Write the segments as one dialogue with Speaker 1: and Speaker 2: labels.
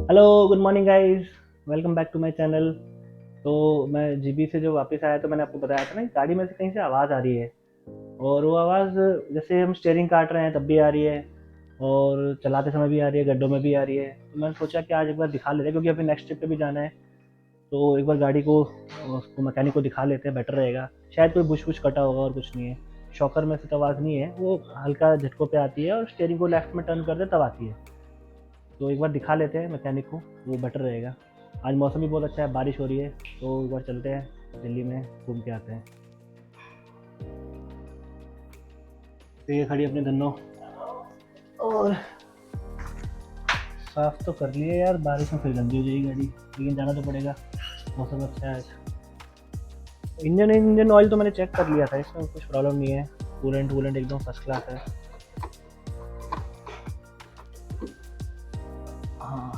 Speaker 1: Hello, good morning guys. Welcome back to my channel. तो मैं GB से जो वापस आया तो मैंने आपको बताया था ना कि गाड़ी में से कहीं से आवाज़ आ रही है। और वो आवाज़ जैसे हम स्टीयरिंग काट रहे हैं तब भी आ रही है, और चलाते समय भी आ रही है, गड्ढों में भी आ रही है। तो मैंने सोचा कि आज एक बार दिखा लेते हैं, क्योंकि अभी नेक्स्ट ट्रिप पे भी जाना है। तो एक बार गाड़ी को उसको मैकेनिक को दिखा लेते हैं, बेटर रहेगा। शायद कोई बुश वुश कटा होगा और कुछ नहीं है। शॉकर में से तो आवाज़ नहीं है, वो हल्का झटकों पे आती है और स्टीयरिंग को लेफ्ट में टर्न कर दे तब आती है। तो एक बार दिखा लेते हैं मैकेनिक को, वो बेटर रहेगा। आज मौसम भी बहुत अच्छा है, बारिश हो रही है, तो एक बार चलते हैं दिल्ली में घूम के आते हैं। तो ये खड़ी अपनी धन्नो, और साफ तो कर लिए यार, बारिश में फिर गंदी हो जाएगी गाड़ी, लेकिन जाना तो पड़ेगा। मौसम अच्छा है आज। इंजन ऑयल तो मैंने चेक कर लिया था, इसमें कुछ प्रॉब्लम नहीं है। कूलेंट वूलेंट एकदम फर्स्ट क्लास है। हाँ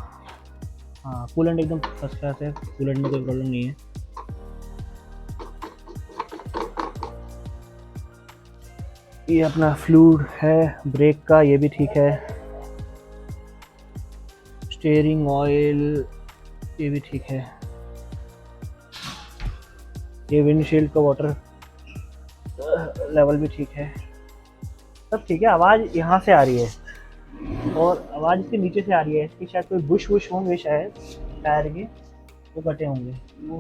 Speaker 1: हाँ, कूलेंट एकदम फर्स्ट क्लास है, कूलेंट में कोई प्रॉब्लम नहीं है। ये अपना फ्लूइड है ब्रेक का, ये भी ठीक है। स्टीयरिंग ऑयल ये भी ठीक है। ये विंडशील्ड का वाटर लेवल भी ठीक है। सब ठीक है। आवाज़ यहाँ से आ रही है, और आवाज़ इसके नीचे से आ रही है। इसकी शायद कोई बुश वुश होंगे, शायद टायर के वो कटे होंगे, वो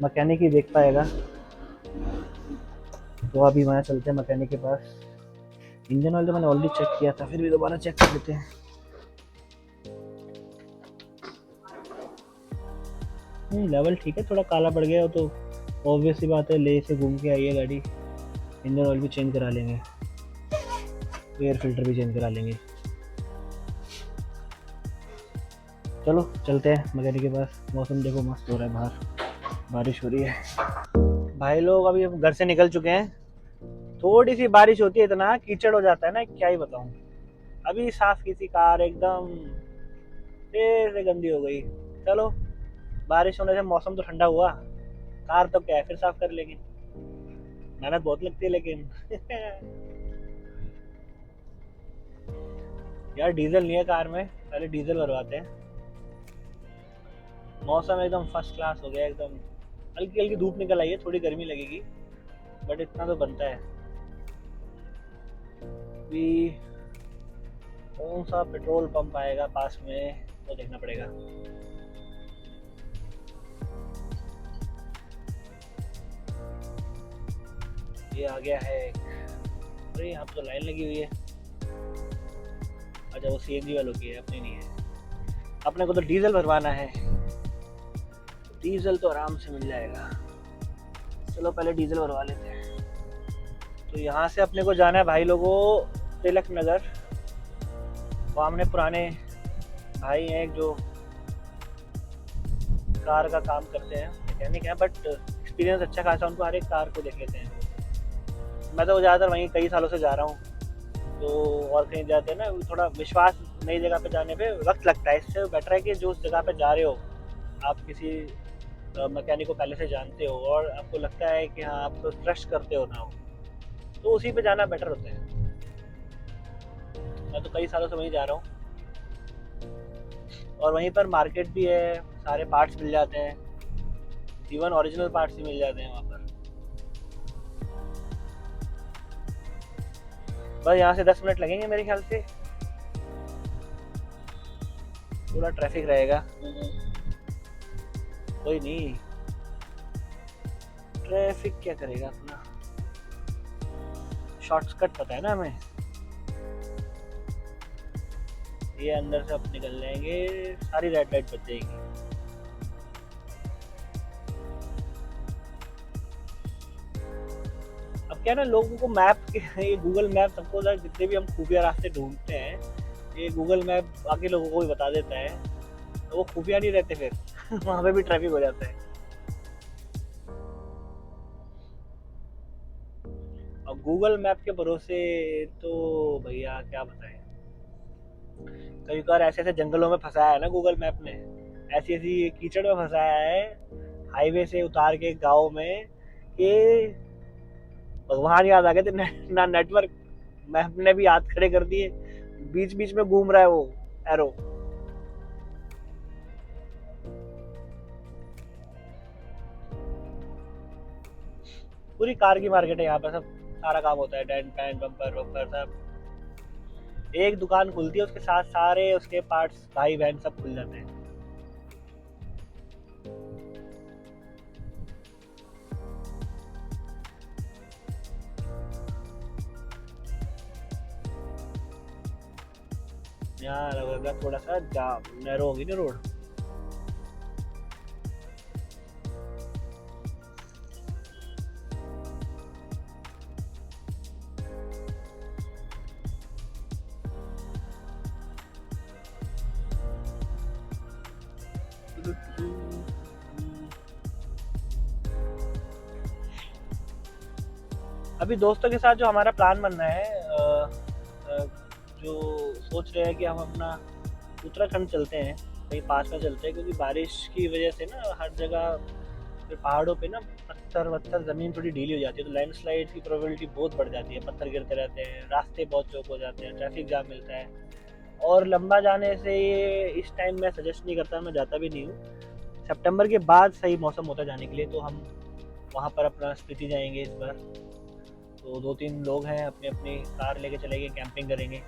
Speaker 1: मैकेनिक ही देख पाएगा। तो अभी वहाँ चलते हैं मैकेनिक के पास। इंजन ऑयल तो मैंने ऑलरेडी चेक किया था, फिर भी दोबारा चेक कर लेते हैं। नहीं, लेवल ठीक है, थोड़ा काला पड़ गया हो तो ऑब्वियस सी बात है, ले से घूम के आई है गाड़ी। इंजन ऑयल भी चेंज करा लेंगे, एयर फिल्टर भी चेंज करा लेंगे। चलो चलते हैं मैकेनिक के पास। मौसम देखो मस्त हो रहा है, बाहर बारिश हो रही है। भाई लोग अभी हम घर से निकल चुके हैं। थोड़ी सी बारिश होती है, इतना कीचड़ हो जाता है ना, क्या ही बताऊं। अभी साफ की थी कार, एकदम फिर से गंदी हो गई। चलो, बारिश होने से मौसम तो ठंडा हुआ, कार तो क्या है, फिर साफ कर लेंगे। मेहनत बहुत लगती है लेकिन यार डीजल नहीं है कार में, पहले डीजल भरवाते हैं। मौसम एकदम फर्स्ट क्लास हो गया एकदम। हल्की हल्की धूप निकल आई है, थोड़ी गर्मी लगेगी, बट इतना तो बनता है। अभी कौन सा पेट्रोल पंप आएगा पास में, वो देखना पड़ेगा। ये आ गया है। अरे यहाँ तो लाइन लगी हुई है। अच्छा, वो सीएनजी वालों की है, अपनी नहीं है। अपने को तो डीजल भरवाना है, डीजल तो आराम से मिल जाएगा। चलो पहले डीजल भरवा लेते हैं। तो यहाँ से अपने को जाना है भाई लोगों, तिलक नगर। वहाँ हमने पुराने भाई हैं जो कार का काम करते हैं, मैकेनिक हैं, बट एक्सपीरियंस अच्छा खासा उनको, हर एक कार को देख लेते हैं। मैं तो ज़्यादातर वहीं कई सालों से जा रहा हूँ। तो और कहीं जाते हैं ना, थोड़ा विश्वास, नई जगह पे जाने पे वक्त लगता है। इससे बेटर है कि जो उस जगह पे जा रहे हो, आप किसी मैकेनिक को पहले से जानते हो और आपको लगता है कि हाँ आप तो ट्रस्ट करते हो ना हो, तो उसी पे जाना बेटर होता है। मैं तो कई सालों से वहीं जा रहा हूँ, और वहीं पर मार्केट भी है, सारे पार्ट्स मिल जाते हैं, इवन ओरिजिनल पार्ट्स भी मिल जाते हैं वहाँ पर। बस यहाँ से 10 मिनट लगेंगे मेरे ख्याल से। थोड़ा ट्रैफिक रहेगा, कोई नहीं, ट्रैफिक क्या करेगा अपना, शॉर्टकट पता है ना हमें। ये अंदर से अब निकल जाएंगे, सारी रेड लाइट बच जाएगी। अब क्या है ना, लोगों को मैप के ये गूगल मैप सबको, जितने भी हम खुफिया रास्ते ढूंढते हैं, ये गूगल मैप बाकी लोगों को भी बता देता है, तो वो खुफिया नहीं रहते फिर वहाँ पे भी ट्रैफिक हो जाता है। और गूगल मैप के भरोसे तो भैया क्या बताएं। कई बार ऐसे ऐसे जंगलों में फंसाया है ना गूगल मैप ने, ऐसी ऐसी कीचड़ में फंसाया है, हाईवे से उतार के गांव में, कि भगवान याद आ गए थे। ना नेटवर्क, मैप ने भी हाथ खड़े कर दिए, बीच बीच में घूम रहा है वो एरो। पूरी कार की मार्केट है यहाँ पर, सब सारा काम होता है, डेंट पैंट बम्पर वम्पर सब। एक दुकान खुलती है, उसके साथ सारे उसके पार्ट्स भाई बहन सब खुल जाते हैं। यहाँ लगेगा थोड़ा सा जाम, नैरो होगी ना रोड। अभी दोस्तों के साथ जो हमारा प्लान बन रहा है, जो सोच रहे हैं कि हम अपना उत्तराखंड चलते हैं, कहीं पास में चलते हैं, क्योंकि बारिश की वजह से ना हर जगह फिर पहाड़ों पे ना पत्थर वत्थर ज़मीन थोड़ी ढीली हो जाती है, तो लैंडस्लाइड की प्रोबेबिलिटी बहुत बढ़ जाती है, पत्थर गिरते रहते हैं, रास्ते बहुत चौक हो जाते हैं, ट्रैफिक जाम मिलता है। और लंबा जाने से ये इस टाइम मैं सजेस्ट नहीं करता, मैं जाता भी नहीं हूँ। सितंबर के बाद सही मौसम होता है जाने के लिए, तो हम वहाँ पर अपना स्पीति जाएंगे इस बार। तो 2-3 लोग हैं, अपनी अपनी कार लेके चलेंगे, कैंपिंग करेंगे।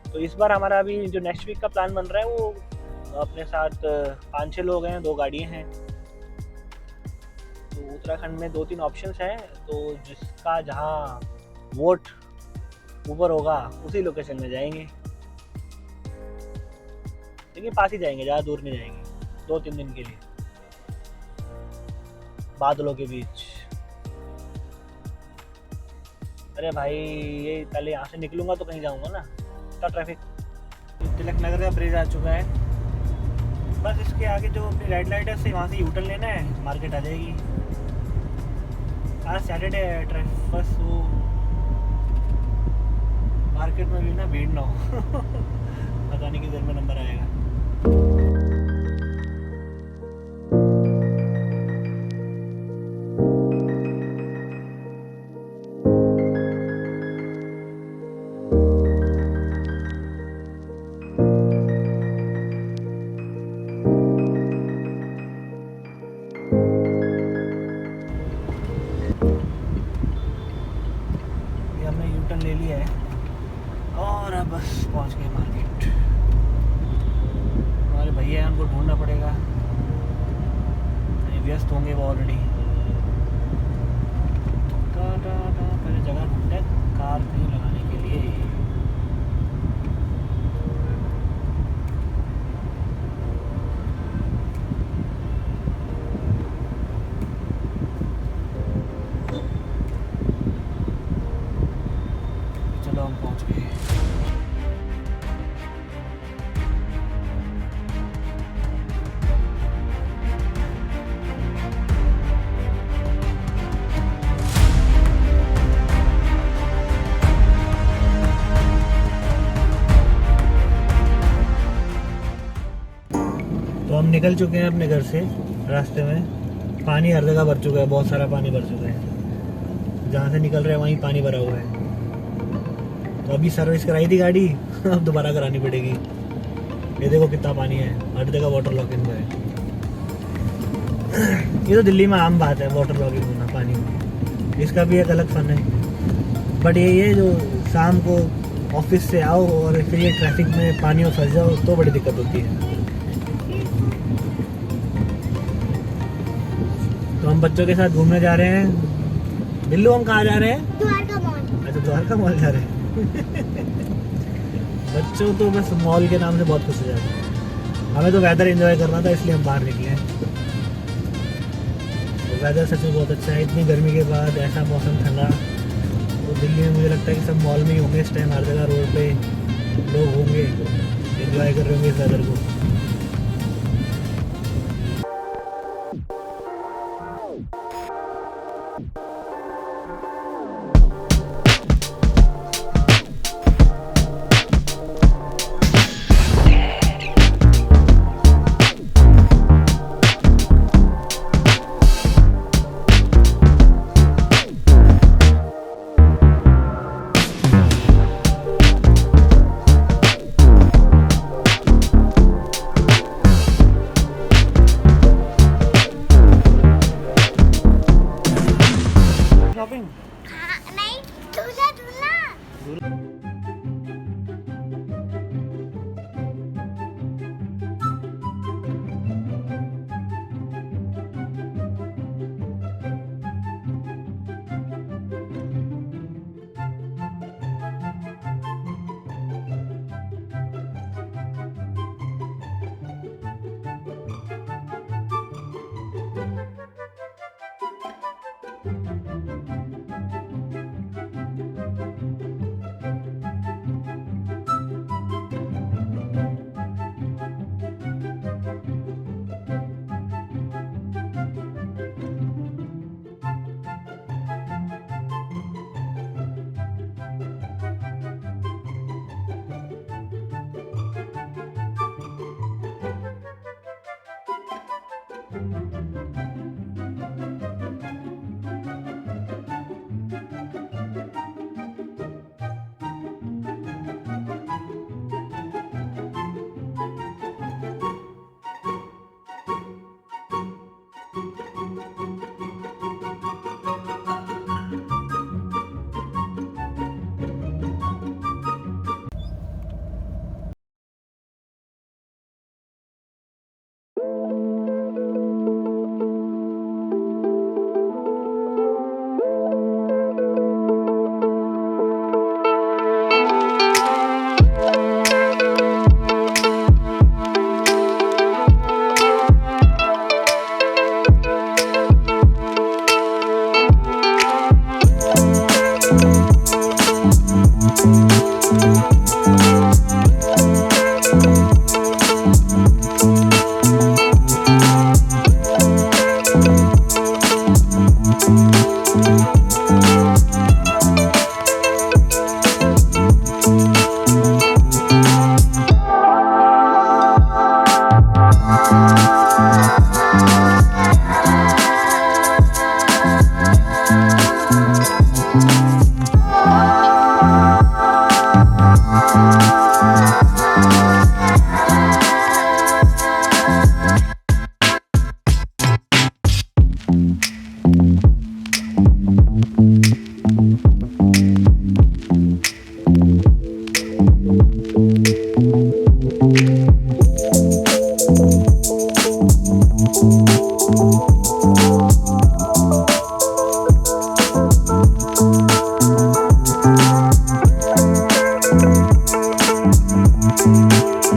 Speaker 1: तो इस बार हमारा अभी जो नेक्स्ट वीक का प्लान बन रहा है वो अपने साथ 5-6 लोग हैं, 2 गाड़ियाँ हैं। तो उत्तराखंड में 2-3 ऑप्शंस हैं, तो जिसका जहाँ वोट ऊपर होगा उसी लोकेशन में जाएंगे, लेकिन पास ही जाएंगे, ज़्यादा दूर नहीं जाएंगे, 2-3 दिन के लिए बादलों के बीच। अरे भाई ये पहले यहाँ से निकलूँगा तो कहीं जाऊँगा ना, इतना ट्रैफिक। तिलक नगर का ब्रिज आ चुका है, बस इसके आगे जो अपनी रेड लाइट है उससे वहाँ से यूटर्न लेना है, मार्केट आ जाएगी। आज सैटरडे है, ट्रैफिक बस वो मार्केट में भी ना भीड़ ना हो पता नहीं किस देर में नंबर आएगा। हमने यूटर्न ले लिया है और अब बस पहुंच गए मार्केट। हमारे भैया हैं, उनको ढूंढना पड़ेगा, व्यस्त होंगे वो ऑलरेडी। पहले जगह ढूंढते हैं कार कहीं लगाने के लिए। चलो हम पहुंच गए। तो हम निकल चुके हैं अपने घर से। रास्ते में पानी हर जगह भर चुका है, बहुत सारा पानी भर चुका है, जहाँ से निकल रहे हैं वहीं पानी भरा हुआ है। तो अभी सर्विस कराई थी गाड़ी अब दोबारा करानी पड़ेगी। ये देखो कितना पानी है, हर जगह वाटर लॉकिंग है। ये तो दिल्ली में आम बात है वाटर लॉकिंग होना पानी में, इसका भी एक अलग फन है। बट ये जो शाम को ऑफिस से आओ और फिर ये ट्रैफिक में पानी में फंस जाओ तो बड़ी दिक्कत होती है। तो हम बच्चों के साथ घूमने जा रहे हैं। बिल्लू हम कहाँ जा रहे हैं? द्वारका मॉल। अच्छा द्वारका मॉल जा रहे हैं बच्चों तो बस मॉल के नाम से बहुत खुश हो जाते हैं। हमें तो वेदर एंजॉय करना था इसलिए हम बाहर निकले हैं। तो वेदर सच में बहुत अच्छा है, इतनी गर्मी के बाद ऐसा मौसम ठंडा। तो दिल्ली में मुझे लगता है कि सब मॉल में ही होंगे इस टाइम, हर जगह रोड पे लोग होंगे, एंजॉय कर रहे होंगे इस वेदर को।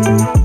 Speaker 1: है।